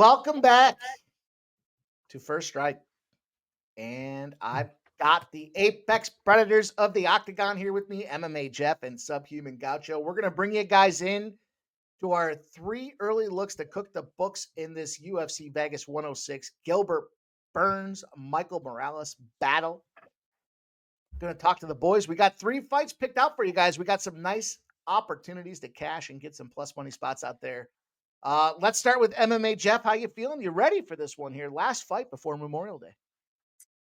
Welcome back to First Strike. And I've got the Apex Predators of the Octagon here with me, MMA Jeff and Subhuman Gaucho. We're going to bring you guys in to our three early looks to cook the books in this UFC Vegas 106 Gilbert Burns, Michael Morales battle. Going to talk to the boys. We got three fights picked out for you guys. We got some nice opportunities to cash and get some plus money spots out there. Let's start with MMA Jeff. How you feeling? You ready for this one here? Last fight before Memorial Day.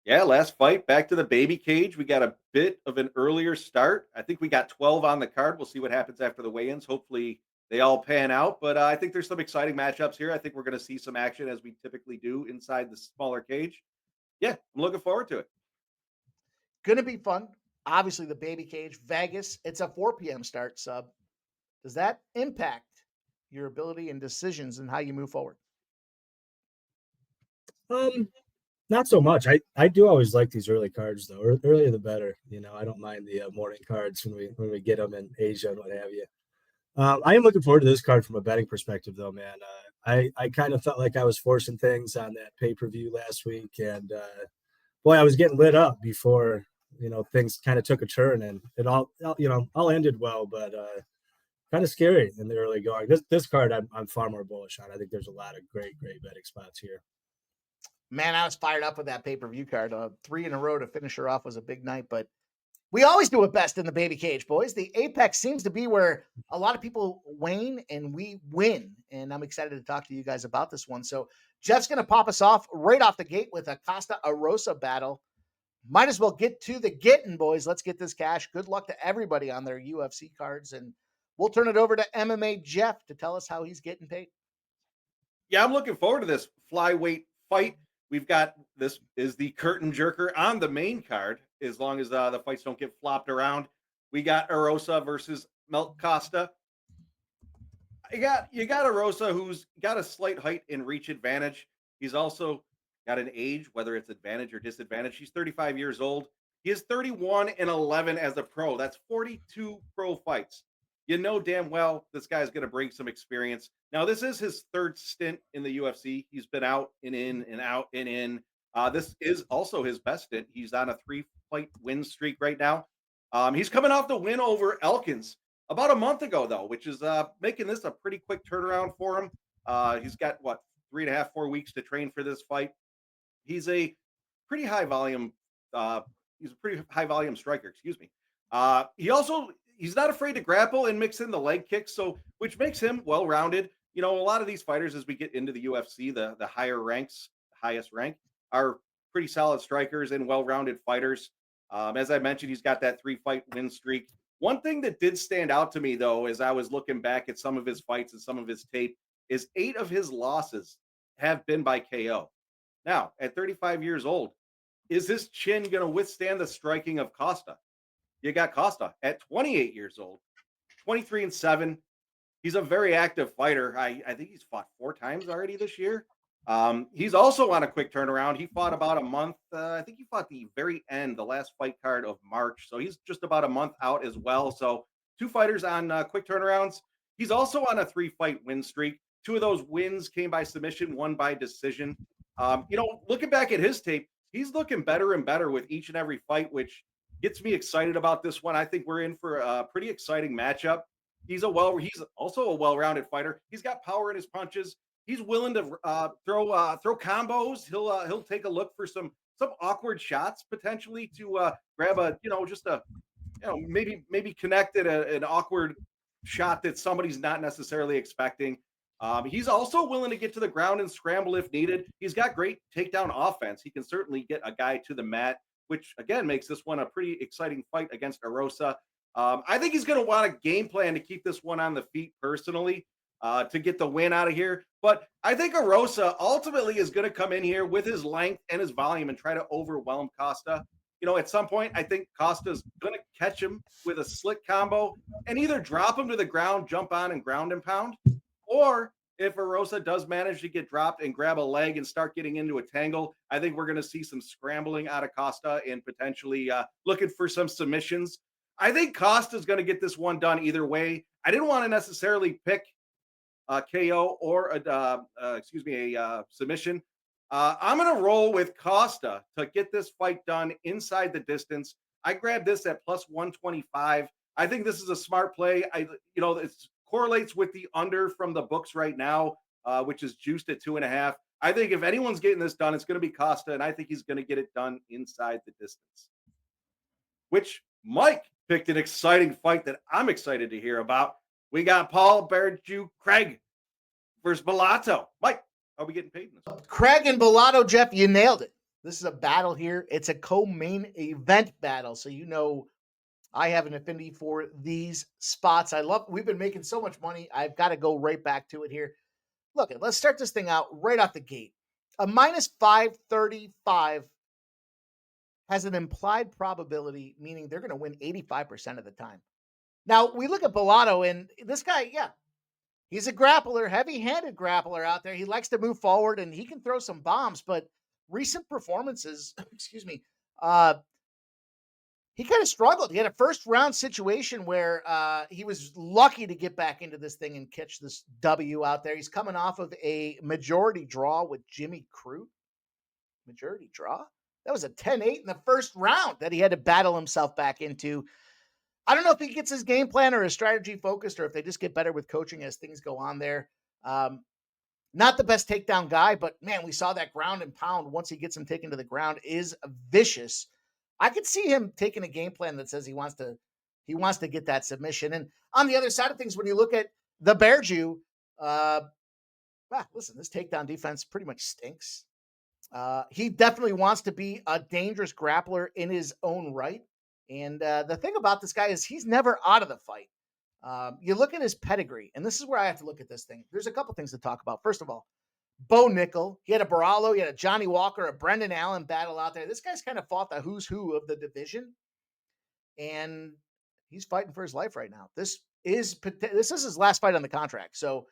Yeah, last fight back to the baby cage. We got a bit of an earlier start. I think we got 12 on the card. We'll see what happens after the weigh-ins. Hopefully they all pan out, but I think there's some exciting matchups here. I think we're going to see some action as we typically do inside the smaller cage. Yeah, I'm looking forward to it. Going to be fun. Obviously, the baby cage, Vegas. It's a 4 p.m. start, Sub. Does that impact your ability and decisions and how you move forward? Um, Not so much. I do always like these early cards though. Earlier the better. I don't mind the morning cards when we get them in Asia and what have you. I am looking forward to this card from a betting perspective though, man. I kind of felt like I was forcing things on that pay-per-view last week, and boy, I was getting lit up before things kind of took a turn, and it all ended well, but kind of scary in the early going. This card I'm far more bullish on. I think there's a lot of great betting spots here. Man, I was fired up with that pay-per-view card. 3 in a row to finish her off was a big night, but we always do it best in the baby cage, boys. The Apex seems to be where a lot of people wane and we win, and I'm excited to talk to you guys about this one. So Jeff's going to pop us off right off the gate with a Costa Arosa battle. Might as well get to the getting, boys. Let's get this cash. Good luck to everybody on their UFC cards, and we'll turn it over to MMA Jeff to tell us how he's getting paid. Yeah, I'm looking forward to this flyweight fight. We've got this is the curtain jerker on the main card, as long as the fights don't get flopped around. We got Arosa versus Costa. You got Arosa, who's got a slight height and reach advantage. He's also got an age, whether it's advantage or disadvantage. He's 35 years old. He is 31-11 as a pro. That's 42 pro fights. You know damn well this guy's going to bring some experience. Now, this is his third stint in the UFC. He's been out and in and out and in. This is also his best stint. He's on a 3-fight win streak right now. He's coming off the win over Elkins about a month ago, though, which is making this a pretty quick turnaround for him. He's got, 3.5, 4 weeks to train for this fight. He's a pretty high volume. He's a pretty high volume striker. Excuse me. He's not afraid to grapple and mix in the leg kicks, so which makes him well rounded. A lot of these fighters, as we get into the UFC, the higher ranks, highest rank, are pretty solid strikers and well rounded fighters. As I mentioned, he's got that 3-fight win streak. One thing that did stand out to me, though, as I was looking back at some of his fights and some of his tape, is 8 of his losses have been by KO. Now, at 35 years old, is his chin going to withstand the striking of Costa? You got Costa at 28 years old, 23-7. He's a very active fighter. I think he's fought 4 times already this year. He's also on a quick turnaround. He fought about a month. I think he fought the very end, the last fight card of March. So he's just about a month out as well. So 2 fighters on quick turnarounds. He's also on a 3-fight win streak. 2 of those wins came by submission, 1 by decision. Looking back at his tape, he's looking better and better with each and every fight, which gets me excited about this one. I think we're in for a pretty exciting matchup. He's also a well-rounded fighter. He's got power in his punches. He's willing to throw combos. He'll take a look for some awkward shots potentially to grab maybe connect at an awkward shot that somebody's not necessarily expecting. He's also willing to get to the ground and scramble if needed. He's got great takedown offense. He can certainly get a guy to the mat, which again makes this one a pretty exciting fight against Arosa. I think he's going to want a game plan to keep this one on the feet personally to get the win out of here. But I think Arosa ultimately is going to come in here with his length and his volume and try to overwhelm Costa. At some point, I think Costa's going to catch him with a slick combo and either drop him to the ground, jump on and ground and pound, or if Arosa does manage to get dropped and grab a leg and start getting into a tangle, I think we're going to see some scrambling out of Costa and potentially looking for some submissions. I think Costa's going to get this one done either way. I didn't want to necessarily pick KO or a submission. I'm going to roll with Costa to get this fight done inside the distance. I grabbed this at plus 125. I think this is a smart play. It correlates with the under from the books right now, which is juiced at 2.5. I think if anyone's getting this done, it's going to be Costa, and I think he's going to get it done inside the distance. Which Mike picked an exciting fight that I'm excited to hear about. We got Paul Berju Craig versus Bellato. Mike, are we getting paid in this? Craig and Bellato, Jeff, you nailed it. This is a battle here. It's a co-main event battle, so you know I have an affinity for these spots. We've been making so much money. I've got to go right back to it here. Look, let's start this thing out right off the gate. A minus 535 has an implied probability, meaning they're going to win 85% of the time. Now, we look at Bellato, and this guy, yeah, he's a grappler, heavy-handed grappler out there. He likes to move forward, and he can throw some bombs, but recent performances, he kind of struggled. He had a first-round situation where he was lucky to get back into this thing and catch this W out there. He's coming off of a majority draw with Jimmy Crute. Majority draw? That was a 10-8 in the first round that he had to battle himself back into. I don't know if he gets his game plan or his strategy focused or if they just get better with coaching as things go on there. Not the best takedown guy, but man, we saw that ground and pound once he gets him taken to the ground is vicious. I could see him taking a game plan that says he wants to get that submission. And on the other side of things, when you look at the Bearju, listen, this takedown defense pretty much stinks. He definitely wants to be a dangerous grappler in his own right. And the thing about this guy is he's never out of the fight. You look at his pedigree, and this is where I have to look at this thing. There's a couple things to talk about. First of all, Bo Nickel. He had a Barallo, he had a Johnny Walker, a Brendan Allen battle out there. This guy's kind of fought the who's who of the division, and he's fighting for his life right now. This is his last fight on the contract. So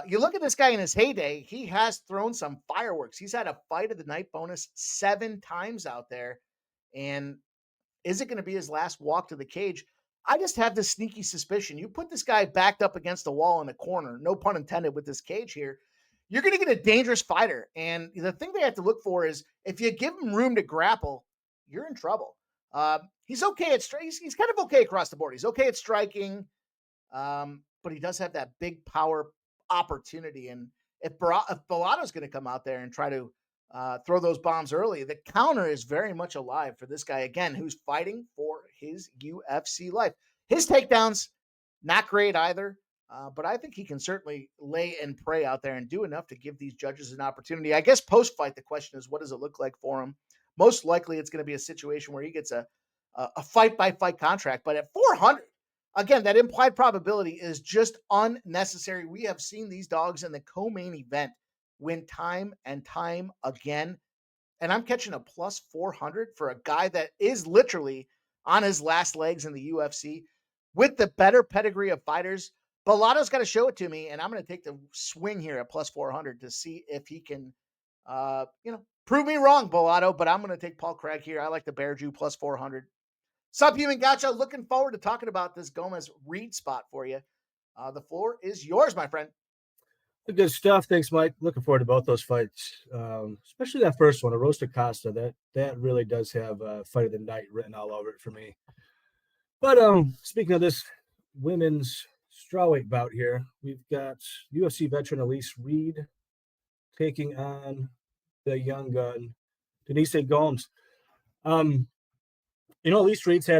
you look at this guy in his heyday, he has thrown some fireworks. He's had a fight of the night bonus 7 times out there, and is it going to be his last walk to the cage? I just have this sneaky suspicion. You put this guy backed up against the wall in a corner, no pun intended with this cage here, you're going to get a dangerous fighter. And the thing they have to look for is if you give him room to grapple, you're in trouble. He's okay at he's kind of okay across the board. He's okay at striking, but he does have that big power opportunity. And if Bellato's going to come out there and try to throw those bombs early, the counter is very much alive for this guy, again, who's fighting for his UFC life. His takedowns, not great either. But I think he can certainly lay and pray out there and do enough to give these judges an opportunity. I guess post-fight, the question is, what does it look like for him? Most likely it's going to be a situation where he gets a fight-by-fight contract. But at 400, again, that implied probability is just unnecessary. We have seen these dogs in the co-main event win time and time again. And I'm catching a plus 400 for a guy that is literally on his last legs in the UFC with the better pedigree of fighters. Bellato's got to show it to me, and I'm going to take the swing here at plus 400 to see if he can, prove me wrong, Bellato, but I'm going to take Paul Craig here. I like the Bearju plus 400. Subhuman Gotcha, looking forward to talking about this Gomes Reed spot for you. The floor is yours, my friend. Good stuff. Thanks, Mike. Looking forward to both those fights, especially that first one, Erose Costa. That really does have fight of the night written all over it for me. But speaking of this women's strawweight bout here, we've got UFC veteran Elisa Reed taking on the young gun Denise Gomes. Elisa Reed's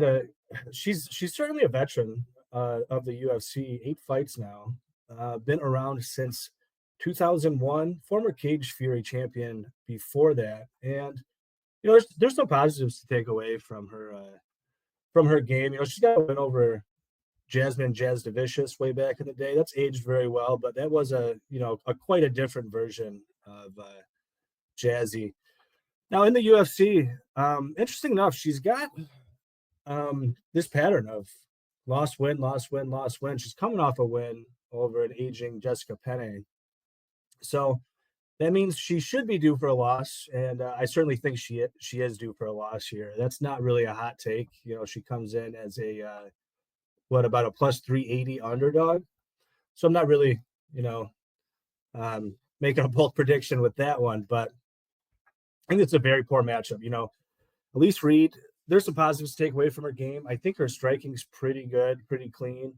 she's certainly a veteran of the UFC, 8 fights now, been around since 2001, former Cage Fury champion before that, and there's some positives to take away from her game. She's got a win over Jasmine Jasdavicius way back in the day. That's aged very well, but that was a quite a different version of Jazzy. Now in the UFC, interesting enough, she's got this pattern of loss, win, loss, win, loss, win. She's coming off a win over an aging Jessica Penne. So that means she should be due for a loss, and I certainly think she is due for a loss here. That's not really a hot take. She comes in as a about a plus 380 underdog. So I'm not really making a bold prediction with that one, but I think it's a very poor matchup. Elise Reed, there's some positives to take away from her game. I think her striking's pretty good, pretty clean.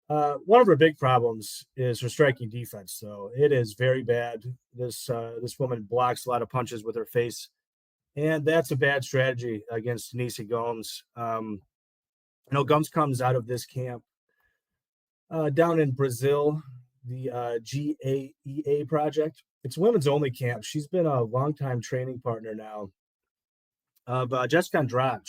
One of her big problems is her striking defense, though. It is very bad. This woman blocks a lot of punches with her face, and that's a bad strategy against Denise Gomes. Gomes comes out of this camp down in Brazil, the GAEA project. It's women's only camp. She's been a longtime training partner now of Jessica Andrade.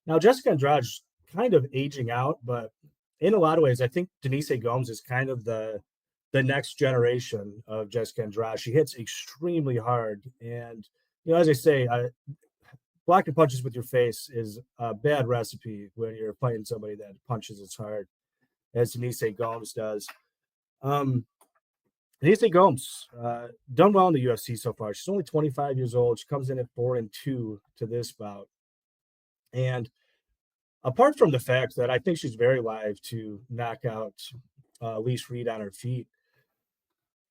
Now, Jessica Andrade kind of aging out, but in a lot of ways, I think Denise Gomes is kind of the next generation of Jessica Andrade. She hits extremely hard, and as I say, blocking punches with your face is a bad recipe when you're fighting somebody that punches as hard as Denise Gomes does. Denise Gomes done well in the UFC so far. She's only 25 years old. She comes in at 4-2 to this bout, and apart from the fact that I think she's very live to knock out Elise Reed on her feet,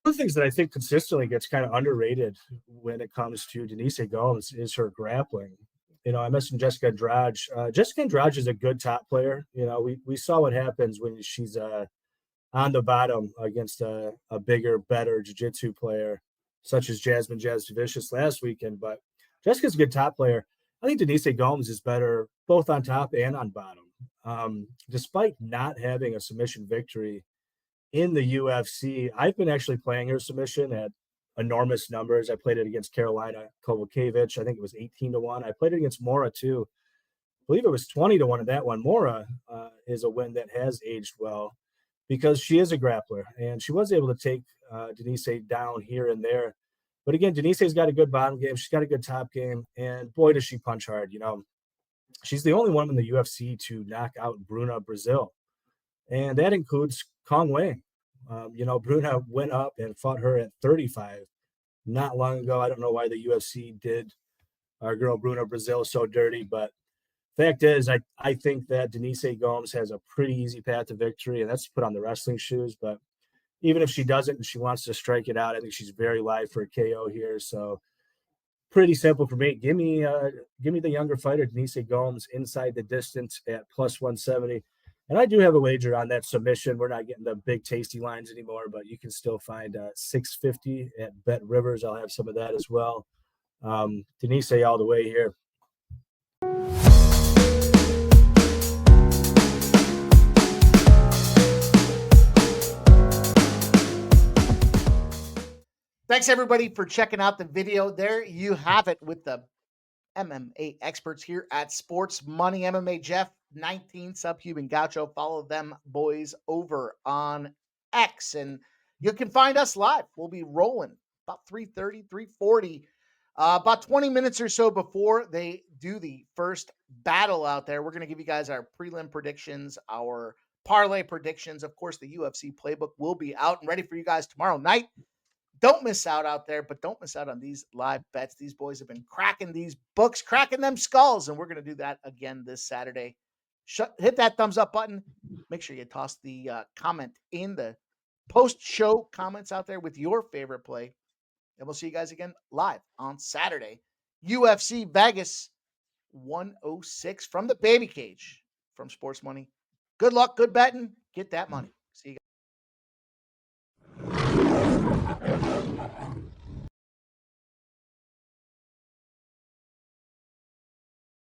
one of the things that I think consistently gets kind of underrated when it comes to Denise Gomes is her grappling. I mentioned Jessica Andrade. Jessica Andrade is a good top player. We saw what happens when she's on the bottom against a bigger, better jiu-jitsu player, such as Jasmine Jasudavicius last weekend. But Jessica's a good top player. I think Denise Gomes is better both on top and on bottom. Despite not having a submission victory in the UFC, I've been actually playing her submission at enormous numbers. I played it against Carolina Kovacevic. I think it was 18-1. I played it against Mora too. I believe it was 20-1 in that one. Mora is a win that has aged well because she is a grappler, and she was able to take Denise down here and there. But again, Denise's got a good bottom game. She's got a good top game, and boy, does she punch hard. She's the only one in the UFC to knock out Bruna Brazil, and that includes Kong Wei. Bruna went up and fought her at 35 not long ago. I don't know why the UFC did our girl Bruna Brazil so dirty, but fact is, I think that Denise Gomes has a pretty easy path to victory, and that's put on the wrestling shoes. But even if she doesn't and she wants to strike it out, I think she's very live for a KO here. So pretty simple for me. Give me the younger fighter, Denise Gomes, inside the distance at plus 170. And I do have a wager on that submission. We're not getting the big tasty lines anymore, but you can still find 650 at Bet Rivers. I'll have some of that as well. Denise all the way here. Thanks, everybody, for checking out the video. There you have it with the MMA experts here at Sports Money MMA. Jeff, 19 Subhuman Gaucho. Follow them boys over on X. And you can find us live. We'll be rolling about 3:30, 3:40, about 20 minutes or so before they do the first battle out there. We're going to give you guys our prelim predictions, our parlay predictions. Of course, the UFC playbook will be out and ready for you guys tomorrow night. Don't miss out there, but don't miss out on these live bets. These boys have been cracking these books, cracking them skulls, and we're going to do that again this Saturday. Hit that thumbs up button. Make sure you toss the comment in the post-show comments out there with your favorite play. And we'll see you guys again live on Saturday. UFC Vegas 106 from the Baby Cage from Sports Money. Good luck, good betting. Get that money. See you guys.